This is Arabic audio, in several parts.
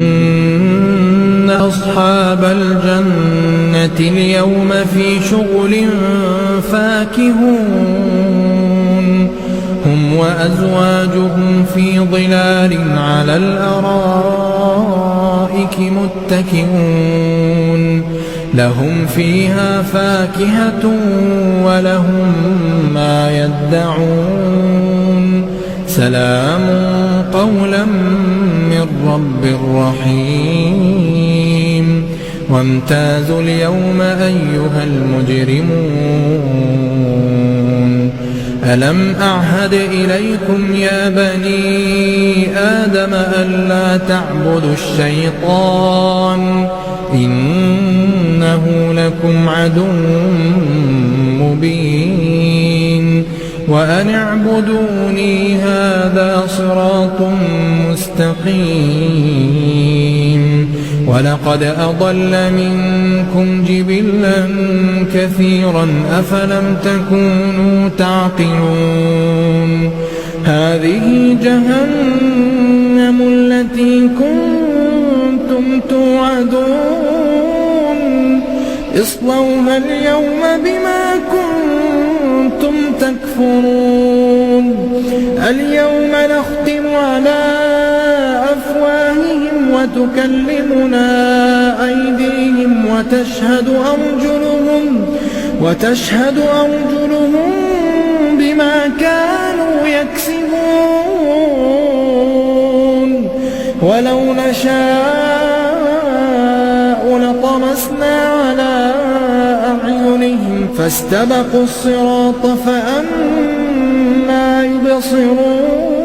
إن أصحاب الجنة اليوم في شغل فاكهون هم وأزواجهم في ظلال على الأرائك متكئون لهم فيها فاكهة ولهم ما يدعون سلام قولا من رب رحيم وامتازوا اليوم أيها المجرمون ألم أعهد إليكم يا بني آدم ألا تعبدوا الشيطان إنه لكم عدو مبين وأن اعبدوني هذا صراط مستقيم ولقد أضل منكم جبلا كثيرا أفلم تكونوا تعقلون هذه جهنم التي كنتم توعدون اصلوها اليوم بما كنتم تكفرون اليوم نختم على أفواههم وتكلمنا أيديهم وتشهد أرجلهم بما كانوا يكسبون ولو نشاء لطمسنا على أعينهم فاستبقوا الصراط فأنى يبصرون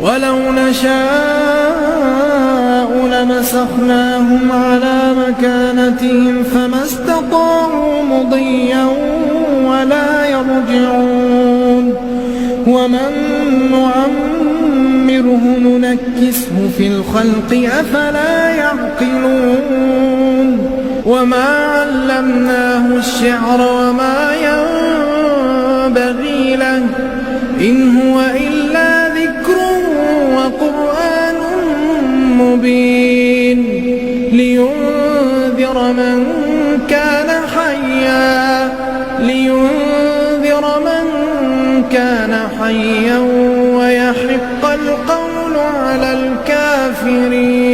ولو نشاء لمسخناهم على مكانتهم فما استطاعوا مضيا ولا يرجعون ومن نعمره ننكسه في الخلق أفلا يعقلون وما علمناه الشعر وما ينبغي له إن هو إلا ذكر وقرآن مبين لينذر من كان حيا ويحق القول على الكافرين.